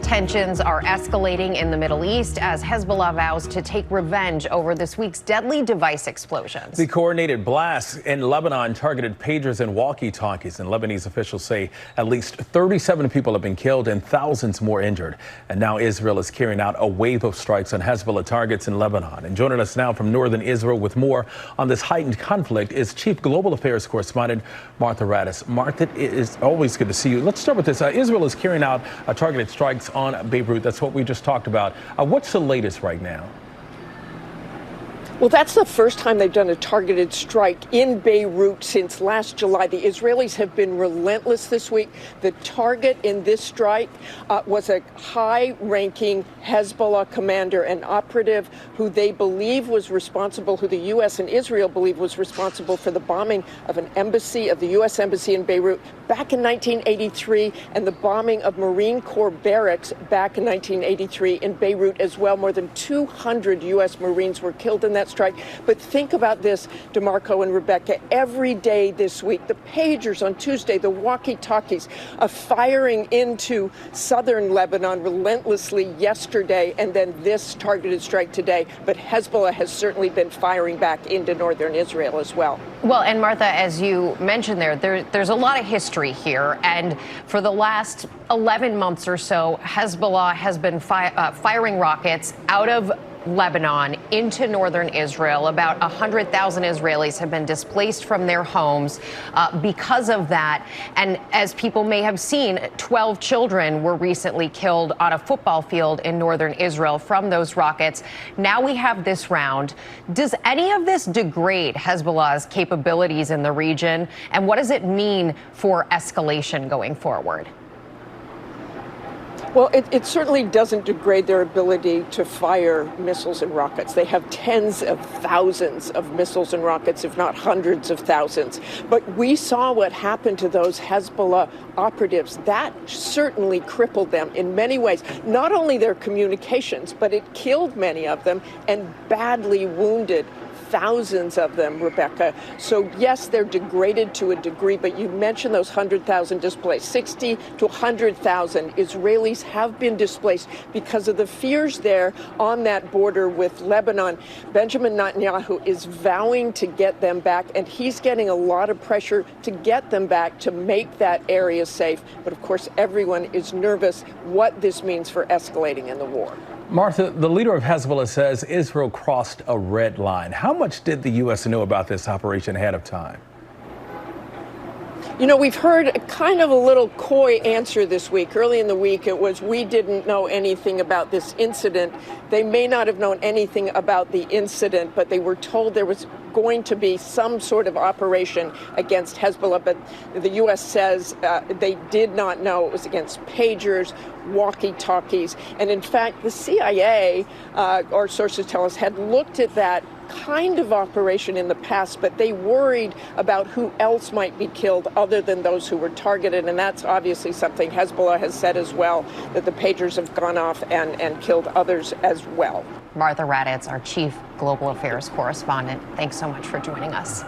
Tensions are escalating in the Middle East as Hezbollah vows to take revenge over this week's deadly device explosions. The coordinated blasts in Lebanon targeted pagers and walkie-talkies, and Lebanese officials say at least 37 people have been killed and thousands more injured. And now Israel is carrying out a wave of strikes on Hezbollah targets in Lebanon. And joining us now from northern Israel with more on this heightened conflict is Chief Global Affairs Correspondent Martha Raddatz. Martha, it is always good to see you. Let's start with this. Israel is carrying out targeted strikes on Beirut. That's what we just talked about. What's the latest right now? Well, that's the first time they've done a targeted strike in Beirut since last July. The Israelis have been relentless this week. The target in this strike was a high-ranking Hezbollah commander, an operative who they believe was responsible, who the U.S. and Israel believe was responsible for the bombing of an embassy, of the U.S. embassy in Beirut back in 1983, and the bombing of Marine Corps barracks back in 1983 in Beirut as well. More than 200 U.S. Marines were killed in that strike. But think about this, DeMarco and Rebecca, every day this week, the pagers on Tuesday, the walkie-talkies firing into southern Lebanon relentlessly yesterday, and then this targeted strike today. But Hezbollah has certainly been firing back into northern Israel as well. Well, and Martha, as you mentioned there's a lot of history here. And for the last 11 months or so, Hezbollah has been firing rockets out of Lebanon into northern Israel. About 100,000 Israelis have been displaced from their homes because of that. And as people may have seen, 12 children were recently killed on a football field in northern Israel from those rockets. Now we have this round. Does any of this degrade Hezbollah's capabilities in the region? And what does it mean for escalation going forward? Well, it certainly doesn't degrade their ability to fire missiles and rockets. They have tens of thousands of missiles and rockets, if not hundreds of thousands. But we saw what happened to those Hezbollah operatives. That certainly crippled them in many ways. Not only their communications, but it killed many of them and badly wounded thousands of them, Rebecca. So yes, they're degraded to a degree, but you mentioned those 100,000 displaced. 60 to 100,000 Israelis have been displaced because of the fears there on that border with Lebanon. Benjamin Netanyahu is vowing to get them back, and he's getting a lot of pressure to get them back to make that area safe. But of course, everyone is nervous what this means for escalating in the war. Martha, the leader of Hezbollah says Israel crossed a red line. How much did the U.S. know about this operation ahead of time? You know, we've heard kind of a little coy answer this week. Early in the week, it was, we didn't know anything about this incident. They may not have known anything about the incident, but they were told there was going to be some sort of operation against Hezbollah. But the U.S. says they did not know it was against pagers, walkie-talkies. And in fact, the CIA, our sources tell us, had looked at that kind of operation in the past, but they worried about who else might be killed other than those who were targeted. And that's obviously something Hezbollah has said as well, that the pagers have gone off and killed others as well. Martha Raddatz, our Chief Global Affairs Correspondent, thanks so much for joining us.